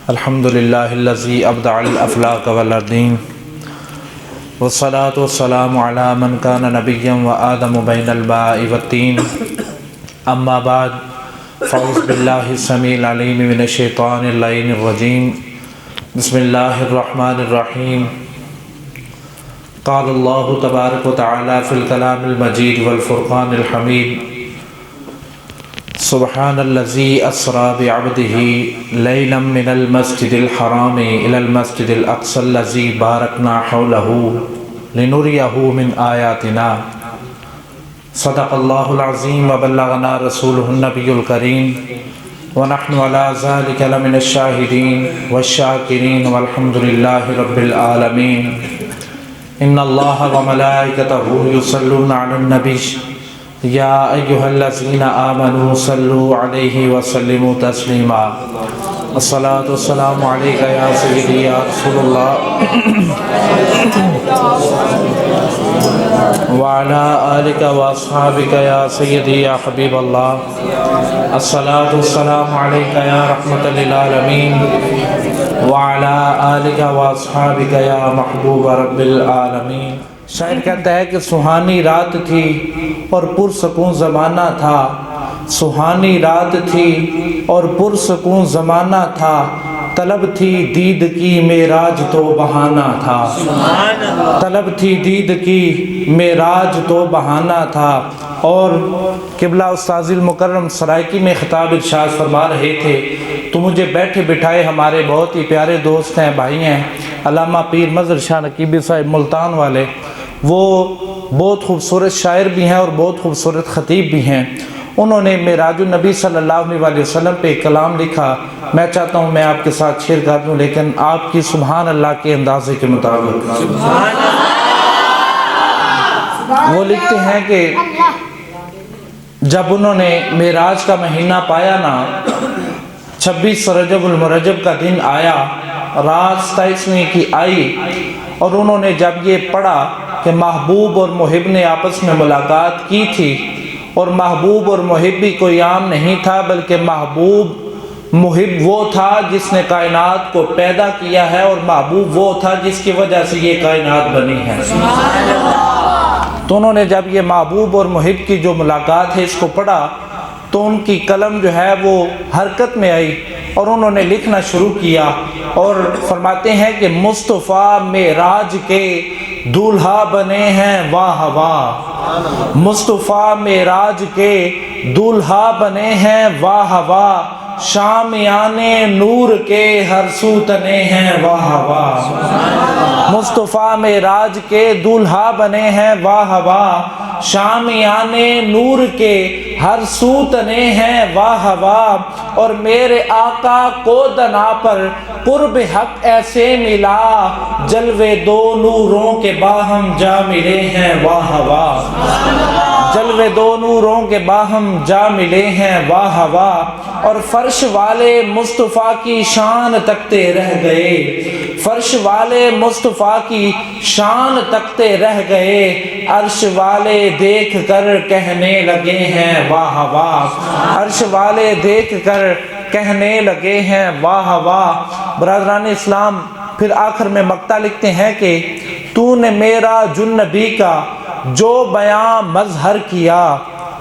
الحمدللہ الذی ابدع الافلاق والارضین والصلاة والسلام علی من کان نبیا وآدم بین الماء والطین اما بعد فاعوذ باللہ السمیع العلیم من الشیطان اللعین الرجیم بسم اللہ الرحمن الرحیم قال اللہ تبارک و تعالی فی الکلام المجید والفرقان الحمید سبحان الذی اسری بعبدہ لیلا من المسجد الحرام الی المسجد الاقصی الذی بارکنا حولہ لنریہ من آیاتنا صدق اللہ العظیم وبلغنا رسولہ النبی الکریم ونحن علی ذلک لمن الشاہدین والشاکرین والحمد للہ رب العالمین ان اللہ وملائکتہ یصلون علی النبی یا ایہا الذین آمنوا صلوا علیہ وسلموا تسلیما الصلاۃ والسلام علیک یا سیدی یا رسول اللہ وعلی آلک واصحابک یا سیدی یا حبیب اللہ الصلاۃ والسلام علیک یا رحمۃ للعالمین وعلی آلک واصحابک یا محبوب رب العالمین۔ شاعر کہتا ہے کہ سہانی رات تھی اور پرسکون زمانہ تھا، سہانی رات تھی اور پرسکون زمانہ تھا، طلب تھی دید کی معراج تو بہانہ تھا، طلب تھی دید کی معراج تو بہانہ تھا۔ اور قبلہ استاذ المکرم سرائکی میں خطاب ارشاد فرما رہے تھے تو مجھے بیٹھے بٹھائے ہمارے بہت ہی پیارے دوست ہیں، بھائی ہیں، علامہ پیر مظہر شاہ نقیبی صاحب ملتان والے، وہ بہت خوبصورت شاعر بھی ہیں اور بہت خوبصورت خطیب بھی ہیں۔ انہوں نے معراج النبی صلی اللہ علیہ وسلم پہ ایک کلام لکھا، میں چاہتا ہوں میں آپ کے ساتھ شیئر کر دوں، لیکن آپ کی سبحان اللہ کے اندازے کے مطابق۔ وہ لکھتے ہیں کہ جب انہوں نے معراج کا مہینہ پایا نا، 26 رجب المرجب کا دن آیا، رات 27ویں کی آئی، اور انہوں نے جب یہ پڑھا کہ محبوب اور محب نے آپس میں ملاقات کی تھی، اور محبوب اور محب بھی کوئی عام نہیں تھا بلکہ محبوب محب وہ تھا جس نے کائنات کو پیدا کیا ہے، اور محبوب وہ تھا جس کی وجہ سے یہ کائنات بنی ہے۔ تو انہوں نے جب یہ محبوب اور محب کی جو ملاقات ہے اس کو پڑھا تو ان کی قلم جو ہے وہ حرکت میں آئی اور انہوں نے لکھنا شروع کیا، اور فرماتے ہیں کہ مصطفیٰ معراج کے دولہا بنے ہیں واہ واہ، مصطفیٰ معراج کے دولہا بنے ہیں واہ واہ، شامیان نور کے ہر سو تنے ہیں واہ واہ، مصطفیٰ معراج کے دولہا بنے ہیں واہ واہ، شامیان نور کے ہر سو تنے ہیں واہ واہ، اور میرے آقا کو دنا پر قرب حق ایسے ملا، جلوے دو نوروں کے باہم جا ملے ہیں واہ واہ، جلوے دو نوروں کے باہم جا ملے ہیں واہ واہ، اور فرش والے مصطفیٰ کی شان تکتے رہ گئے، فرش والے مصطفیٰ کی شان تکتے رہ گئے، عرش والے دیکھ کر کہنے لگے ہیں واہ واہ، عرش والے دیکھ کر کہنے لگے ہیں واہ واہ۔ برادران اسلام، پھر آخر میں مقطع لکھتے ہیں کہ تو نے میرا جنبی کا جو بیان مظہر کیا۔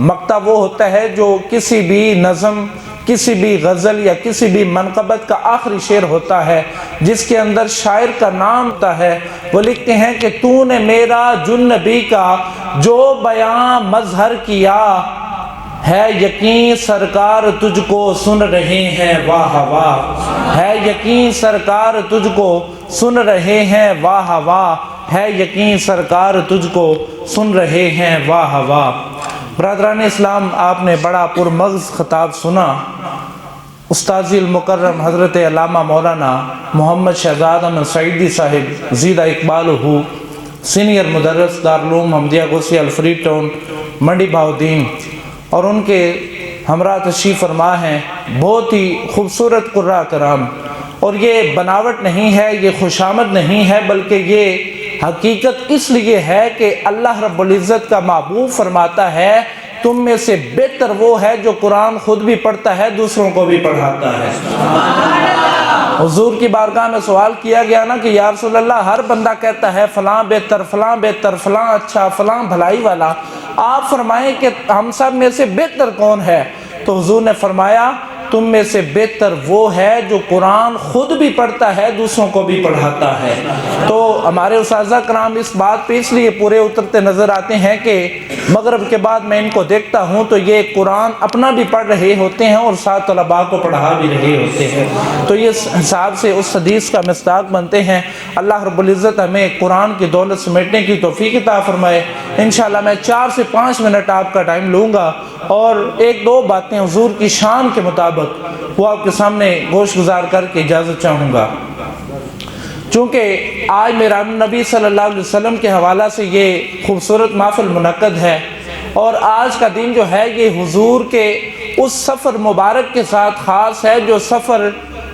مقطع وہ ہوتا ہے جو کسی بھی نظم، کسی بھی غزل یا کسی بھی منقبت کا آخری شعر ہوتا ہے جس کے اندر شاعر کا نام ہوتا ہے۔ وہ لکھتے ہیں کہ تو نے میرا جنبی کا جو بیان مظہر کیا، ہے یقین سرکار تجھ کو سن رہے ہیں واہ واہ، ہے یقین سرکار تجھ کو سن رہے ہیں واہ واہ، ہے یقین سرکار تجھ کو سن رہے ہیں واہ واہ۔ برادران اسلام، آپ نے بڑا پرمغز خطاب سنا۔ استاذ المکرم حضرت علامہ مولانا محمد شہزاد احمد سعیدی صاحب زیدہ اقبال ہو، سینئر مدرس دارالعلوم حمدیہ غوثیہ الفری ٹاؤن منڈی بہاؤدین، اور ان کے ہمراہ تشریف فرما ہیں بہت ہی خوبصورت قراء کرام۔ اور یہ بناوٹ نہیں ہے، یہ خوشامد نہیں ہے، بلکہ یہ حقیقت اس لیے ہے کہ اللہ رب العزت کا محبوب فرماتا ہے تم میں سے بہتر وہ ہے جو قرآن خود بھی پڑھتا ہے، دوسروں کو بھی پڑھاتا ہے۔ حضور کی بارگاہ میں سوال کیا گیا نا کہ یا رسول اللہ ہر بندہ کہتا ہے فلاں بہتر، فلاں بہتر، فلاں اچھا، فلاں بھلائی والا، آپ فرمائیں کہ ہم سب میں سے بہتر کون ہے؟ تو حضور نے فرمایا تم میں سے بہتر وہ ہے جو قرآن خود بھی پڑھتا ہے، دوسروں کو بھی پڑھاتا ہے۔ تو ہمارے اساتذہ کرام اس بات پہ اس لیے پورے اترتے نظر آتے ہیں کہ مغرب کے بعد میں ان کو دیکھتا ہوں تو یہ قرآن اپنا بھی پڑھ رہے ہوتے ہیں اور ساتھ طلباء کو پڑھا بھی رہے ہوتے ہیں، تو یہ حساب سے اس حدیث کا مصداق بنتے ہیں۔ اللہ رب العزت ہمیں قرآن کی دولت سمیٹنے کی توفیق عطا فرمائے۔ انشاءاللہ میں 4 سے 5 منٹ آپ کا ٹائم لوں گا اور 1-2 باتیں حضور کی شان کے مطابق وہ آپ کے سامنے گوش گزار کر کے اجازت چاہوں گا۔ چونکہ آج میرا نبی صلی اللہ علیہ وسلم کے حوالہ سے یہ خوبصورت محفل منعقد ہے اور آج کا دن جو ہے یہ حضور کے اس سفر مبارک کے ساتھ خاص ہے جو سفر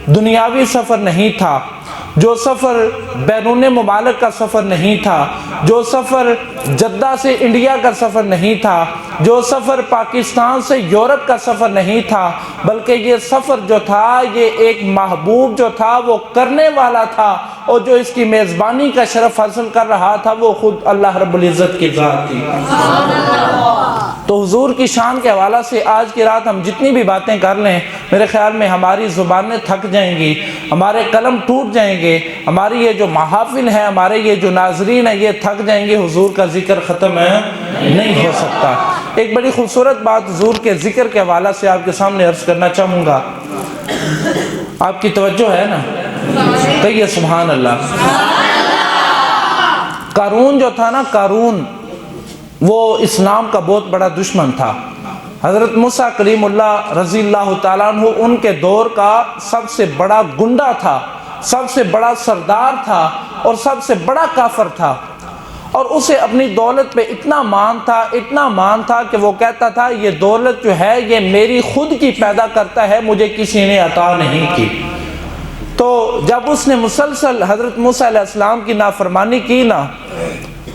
دنیاوی سفر نہیں تھا، جو سفر بیرون ممالک کا سفر نہیں تھا، جو سفر جدہ سے انڈیا کا سفر نہیں تھا، جو سفر پاکستان سے یورپ کا سفر نہیں تھا، بلکہ یہ سفر جو تھا یہ ایک محبوب جو تھا وہ کرنے والا تھا، اور جو اس کی میزبانی کا شرف حاصل کر رہا تھا وہ خود اللہ رب العزت کی ذات تھی۔ تو حضور کی شان کے حوالہ سے آج کی رات ہم جتنی بھی باتیں کر لیں میرے خیال میں ہماری زبانیں تھک جائیں گی، ہمارے قلم ٹوٹ جائیں گے، ہماری یہ جو محافل ہے، ہمارے یہ جو ناظرین ہیں یہ تھک جائیں گے، حضور کا ذکر ختم نہیں ہو سکتا۔ ایک بڑی خوبصورت بات حضور کے ذکر کے حوالہ سے آپ کے سامنے عرض کرنا چاہوں گا، آپ کی توجہ ہے نا؟ کہیے سبحان اللہ۔ قارون جو تھا نا، قارون وہ اسلام کا بہت بڑا دشمن تھا۔ حضرت موسیٰ کلیم اللہ رضی اللہ تعالیٰ عنہ ان کے دور کا سب سے بڑا گنڈا تھا، سب سے بڑا سردار تھا اور سب سے بڑا کافر تھا، اور اسے اپنی دولت پہ اتنا مان تھا کہ وہ کہتا تھا یہ دولت جو ہے یہ میری خود کی پیدا کرتا ہے، مجھے کسی نے عطا نہیں کی۔ تو جب اس نے مسلسل حضرت موسیٰ علیہ السلام کی نافرمانی کی نا،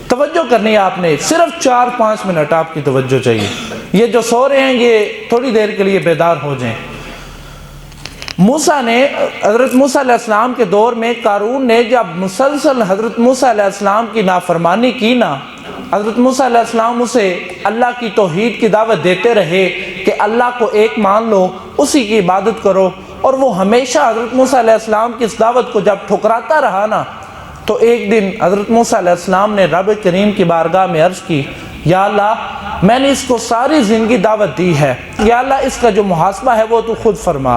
توجہ کرنی ہے آپ نے، صرف 4-5 منٹ آپ کی توجہ چاہیے، یہ جو سو رہے ہیں یہ تھوڑی دیر کے لیے بیدار ہو جائیں۔ حضرت موسیٰ علیہ السلام کے دور میں قارون نے جب مسلسل حضرت موسیٰ علیہ السلام کی نافرمانی کی نا، حضرت موسیٰ علیہ السلام اسے اللہ کی توحید کی دعوت دیتے رہے کہ اللہ کو ایک مان لو، اسی کی عبادت کرو، اور وہ ہمیشہ حضرت موسیٰ علیہ السلام کی اس دعوت کو جب ٹھکراتا رہا نا، تو ایک دن حضرت موسیٰ علیہ السلام نے رب کریم کی بارگاہ میں عرض کی، یا اللہ میں نے اس کو ساری زندگی دعوت دی ہے، یا اللہ اس کا جو محاسبہ ہے وہ تو خود فرما۔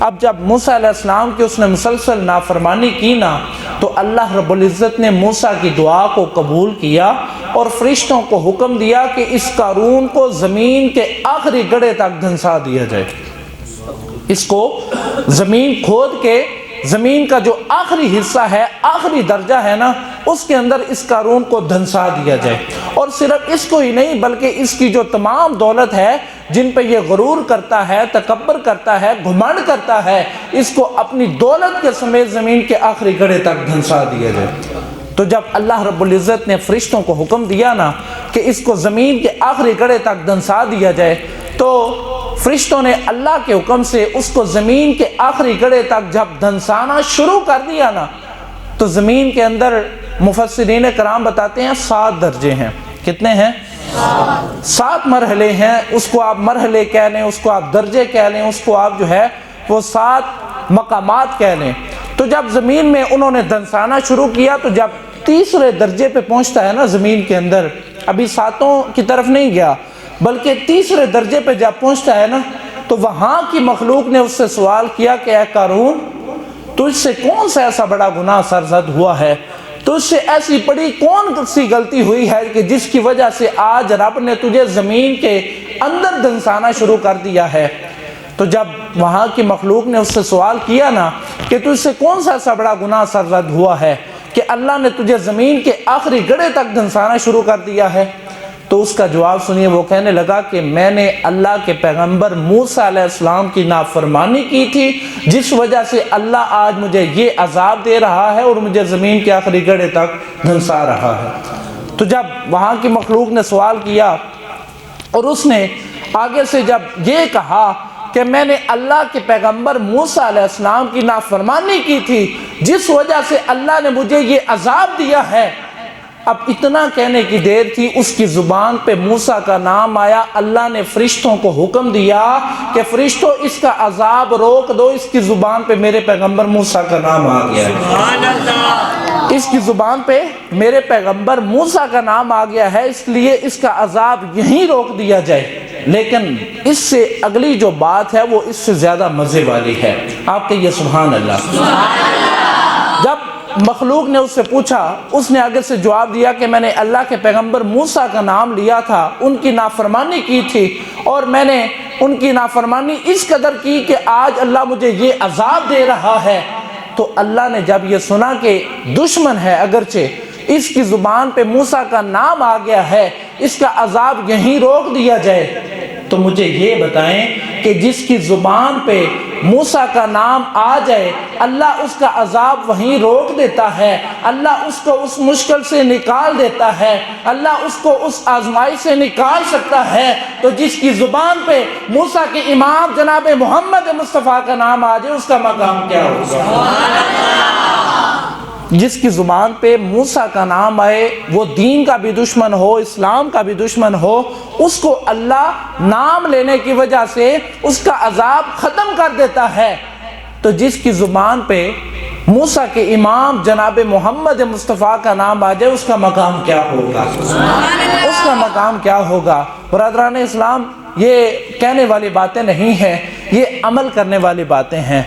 اب جب موسیٰ علیہ السلام کی اس نے مسلسل نافرمانی کی نا، تو اللہ رب العزت نے موسیٰ کی دعا کو قبول کیا اور فرشتوں کو حکم دیا کہ اس قارون کو زمین کے آخری گڑھے تک دھنسا دیا جائے، اس کو زمین کھود کے زمین کا جو آخری حصہ ہے، آخری درجہ ہے نا، اس کے اندر اس قارون کو دھنسا دیا جائے، اور صرف اس کو ہی نہیں بلکہ اس کی جو تمام دولت ہے جن پہ یہ غرور کرتا ہے، تکبر کرتا ہے، گھمنڈ کرتا ہے، اس کو اپنی دولت کے سمیت زمین کے آخری گڑھے تک دھنسا دیا جائے۔ تو جب اللہ رب العزت نے فرشتوں کو حکم دیا نا کہ اس کو زمین کے آخری گڑھے تک دھنسا دیا جائے، تو فرشتوں نے اللہ کے حکم سے اس کو زمین کے آخری گڑھے تک جب دھنسانا شروع کر دیا نا، تو زمین کے اندر مفسرین کرام بتاتے ہیں 7 درجے ہیں۔ کتنے ہیں؟ 7 مرحلے ہیں، اس کو آپ مرحلے کہہ لیں، اس کو آپ درجے کہہ لیں، اس کو آپ جو ہے وہ 7 مقامات کہہ لیں۔ تو جب زمین میں انہوں نے دھنسانا شروع کیا تو جب تیسرے درجے پہ پہنچتا ہے نا زمین کے اندر، ابھی 7 کی طرف نہیں گیا بلکہ تیسرے درجے پہ جب پہنچتا ہے نا، تو وہاں کی مخلوق نے اس سے سوال کیا کہ اے قارون، تجھ سے کون سا ایسا بڑا گناہ سرزد ہوا ہے، تجھ سے ایسی بڑی کون سی غلطی ہوئی ہے کہ جس کی وجہ سے آج رب نے تجھے زمین کے اندر دھنسانا شروع کر دیا ہے۔ تو جب وہاں کی مخلوق نے اس سے سوال کیا نا کہ تجھ سے کون سا ایسا بڑا گناہ سرزد ہوا ہے کہ اللہ نے تجھے زمین کے آخری گڑھے تک دھنسانا شروع کر دیا ہے، تو اس کا جواب سنیے، وہ کہنے لگا کہ میں نے اللہ کے پیغمبر موسیٰ علیہ السلام کی نافرمانی کی تھی، جس وجہ سے اللہ آج مجھے یہ عذاب دے رہا ہے اور مجھے زمین کے آخری گڑھے تک دھنسا رہا ہے۔ تو جب وہاں کی مخلوق نے سوال کیا اور اس نے آگے سے جب یہ کہا کہ میں نے اللہ کے پیغمبر موسیٰ علیہ السلام کی نافرمانی کی تھی، جس وجہ سے اللہ نے مجھے یہ عذاب دیا ہے۔ اب اتنا کہنے کی دیر تھی، اس کی زبان پہ موسیٰ کا نام آیا۔ اللہ نے فرشتوں کو حکم دیا کہ فرشتوں اس کا عذاب روک دو، اس کی زبان پہ میرے پیغمبر موسیٰ کا نام آ گیا ہے، اس کی زبان پہ میرے پیغمبر موسیٰ کا نام آ گیا ہے، اس لیے اس کا عذاب یہیں روک دیا جائے۔ لیکن اس سے اگلی جو بات ہے وہ اس سے زیادہ مزے والی ہے، آپ کہیے سبحان اللہ۔ جب مخلوق نے اس سے پوچھا، اس نے آگے سے جواب دیا کہ میں نے اللہ کے پیغمبر موسیٰ کا نام لیا تھا، ان کی نافرمانی کی تھی، اور میں نے ان کی نافرمانی اس قدر کی کہ آج اللہ مجھے یہ عذاب دے رہا ہے۔ تو اللہ نے جب یہ سنا کہ دشمن ہے اگرچہ، اس کی زبان پہ موسیٰ کا نام آ گیا ہے، اس کا عذاب یہیں روک دیا جائے، تو مجھے یہ بتائیں کہ جس کی زبان پہ موسیٰ کا نام آ جائے، اللہ اس کا عذاب وہیں روک دیتا ہے، اللہ اس کو اس مشکل سے نکال دیتا ہے، اللہ اس کو اس آزمائی سے نکال سکتا ہے، تو جس کی زبان پہ موسیٰ کے امام جناب محمد مصطفیٰ کا نام آ جائے، اس کا مقام کیا ہوگا؟ جس کی زبان پہ موسیٰ کا نام آئے، وہ دین کا بھی دشمن ہو، اسلام کا بھی دشمن ہو، اس کو اللہ نام لینے کی وجہ سے اس کا عذاب ختم کر دیتا ہے۔ تو جس کی زبان پہ موسیٰ کے امام جناب محمد مصطفیٰ کا نام آ جائے، اس کا مقام کیا ہوگا؟ اس کا مقام کیا ہوگا؟ برادران اسلام، یہ کہنے والی باتیں نہیں ہیں، یہ عمل کرنے والی باتیں ہیں۔